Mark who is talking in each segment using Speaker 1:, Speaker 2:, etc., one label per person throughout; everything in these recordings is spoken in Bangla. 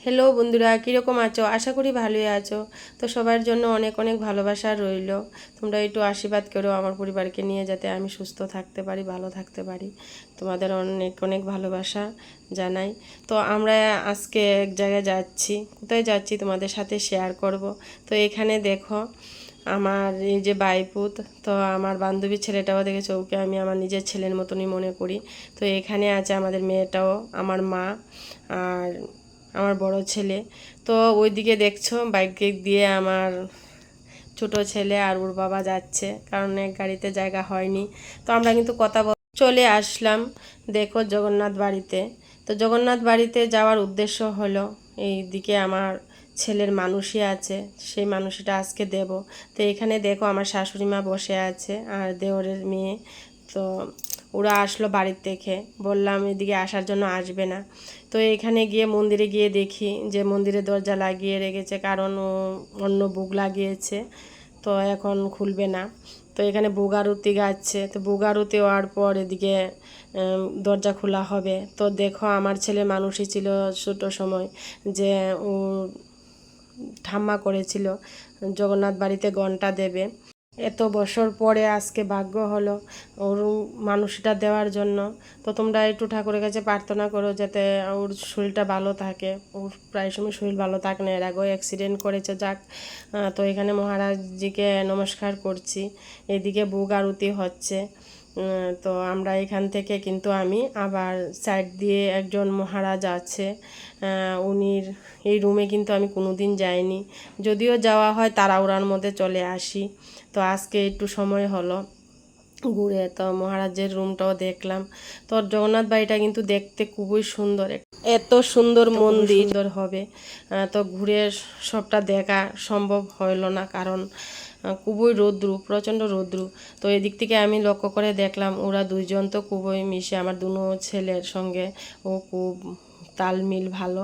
Speaker 1: হ্যালো বন্ধুরা, কীরকম আছো? আশা করি ভালোই আছো। তো সবার জন্য অনেক অনেক ভালোবাসা রইল। তোমরা একটু আশীর্বাদ করো আমার পরিবারকে নিয়ে, যাতে আমি সুস্থ থাকতে পারি, ভালো থাকতে পারি। তোমাদের অনেক অনেক ভালোবাসা জানাই। তো আমরা আজকে এক জায়গায় যাচ্ছি। কোথায় যাচ্ছি তোমাদের সাথে শেয়ার করব। তো এখানে দেখো আমার এই যে বাইপুত, তো আমার বান্ধবীর ছেলেটাও দেখেছো, ওকে আমি আমার নিজের ছেলের মতনই মনে করি। তো এখানে আছে আমাদের মেয়েটাও, আমার মা আর আমার বড় ছেলে। তো ওইদিকে দেখছো বাইক দিয়ে আমার ছোট ছেলে আর ওর বাবা যাচ্ছে, কারণ এক গাড়িতে জায়গা হয়নি। তো আমরা কিন্তু চলে আসলাম দেখো জগন্নাথ বাড়িতে। তো জগন্নাথ বাড়িতে যাওয়ার উদ্দেশ্য হলো, এই দিকে আমার ছেলের মানুষই আছে, সেই মানুষটা আজকে দেব। তো এখানে দেখো আমার শাশুড়ি মা বসে আছে আর দেওরের মেয়ে। তো ওরা আসলো বাড়ির থেকে, বললাম এদিকে আসার জন্য আসবে না। তো এখানে গিয়ে মন্দিরে গিয়ে দেখি যে মন্দিরে দরজা লাগিয়ে রেখেছে, কারণ ও অন্য বুক লাগিয়েছে, তো এখন খুলবে না। তো এখানে বুক আরতি গাচ্ছে, তো বুক আরতি হওয়ার পর এদিকে দরজা খোলা হবে। তো দেখো আমার ছেলে মানুষই ছিল ছোট সময়, যে ও ঠাম্মা করেছিল জগন্নাথ বাড়িতে ঘণ্টা দেবে। এত বছর পরে আজকে ভাগ্য হলো ওর মানুষটা দেওয়ার জন্য। তো তোমরা একটু ঠাকুরের কাছে প্রার্থনা করো যাতে ওর শরীরটা ভালো থাকে। ওর প্রায় সময় শরীর ভালো থাকে না, এর আগেও অ্যাক্সিডেন্ট করেছে। যাক, তো এখানে মহারাজজিকে নমস্কার করছি। এদিকে বুক আরতি হচ্ছে। তো আমরা এখান থেকে কিন্তু আমি আবার সাইড দিয়ে একজন মহারাজ আছে, উনির এই রুমে কিন্তু আমি কোনো দিন যাইনি, যদিও যাওয়া হয় তাড়াহুড়ার মধ্যে চলে আসি। তো আজকে একটু সময় হলো ঘুরে, তো মহারাজের রুমটাও দেখলাম। তো জগন্নাথ বাড়িটা কিন্তু দেখতে খুবই সুন্দর, এত সুন্দর মন্দির হবে। তো ঘুরে সবটা দেখা সম্ভব হইল না, কারণ খুবই রৌদ্র, প্রচণ্ড রৌদ্র। তো এদিক থেকে আমি লক্ষ্য করে দেখলাম ওরা দুইজন তো খুবই মিশে, আমার দুনো ছেলের সঙ্গে ও খুব তালমিল ভালো।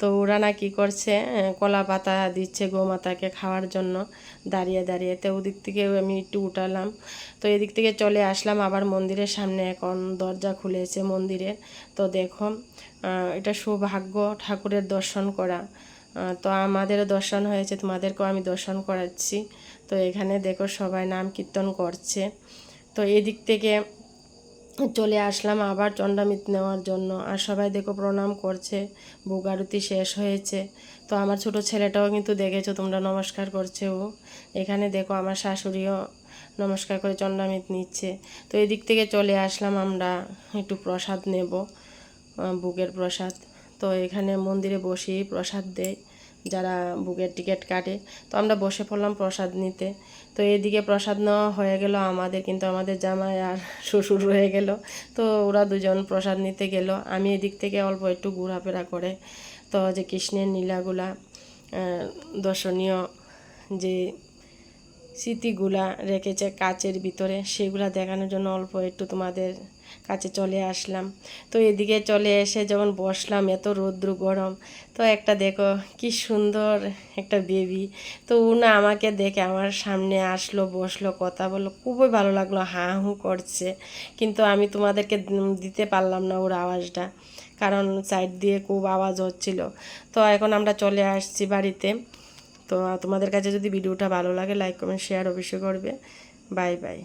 Speaker 1: তো ওরা না কি করছে, কলা পাতা দিচ্ছে গোমাতাকে খাওয়ার জন্য দাঁড়িয়ে দাঁড়িয়ে। তো ওদিক থেকে আমি একটু উঠালাম। তো এদিক থেকে চলে আসলাম আবার মন্দিরের সামনে, এখন দরজা খুলেছে মন্দিরের। তো দেখো এটা সৌভাগ্য ঠাকুরের দর্শন করা। তো আমাদেরও দর্শন হয়েছে, তোমাদেরকেও আমি দর্শন করাচ্ছি। তো এখানে দেখো সবাই নাম কীর্তন করছে। তো এদিক থেকে চলে আসলাম আবার চণ্ডামিত নেওয়ার জন্য, আর সবাই দেখো প্রণাম করছে। বুক আরতি শেষ হয়েছে। তো আমার ছোট ছেলেটাও কিন্তু দেখেছো তোমরা, নমস্কার করছে ও। এখানে দেখো আমার শাশুড়িও নমস্কার করে চণ্ডামিত নিচ্ছে। তো এদিক থেকে চলে আসলাম আমরা একটু প্রসাদ নেব, বুকের প্রসাদ। তো এখানে মন্দিরে বসেই প্রসাদ দেয় যারা বুকের টিকিট কাটে। তো আমরা বসে পড়লাম প্রসাদ নিতে। তো এদিকে প্রসাদ নেওয়া হয়ে গেল আমাদের, কিন্তু আমাদের জামাই আর শ্বশুর রয়ে গেল। তো ওরা দুজন প্রসাদ নিতে গেল, আমি এদিক থেকে অল্প একটু ঘোরাফেরা করে তো যে কৃষ্ণের লীলাগুলা, দর্শনীয় যে স্মৃতিগুলা রেখেছে কাচের ভিতরে, সেগুলা দেখানোর জন্য অল্প একটু তোমাদের কাছে চলে আসলাম। তো এদিকে চলে এসে যখন বসলাম, এত রৌদ্র গরম, তো একটা দেখো কি সুন্দর একটা বেবি। তো ও না আমাকে দেখে আমার সামনে আসলো, বসলো, কথা বললো, খুবই ভালো লাগলো, হাঁ হুঁ করছে। কিন্তু আমি তোমাদেরকে দিতে পারলাম না ওর আওয়াজটা, কারণ সাইড দিয়ে খুব আওয়াজ হচ্ছিল। তো এখন আমরা চলে আসছি বাড়িতে। তো তোমাদের কাছে যদি ভিডিওটা ভালো লাগে, লাইক কমেন্ট শেয়ার অবশ্যই করবে। Bye bye.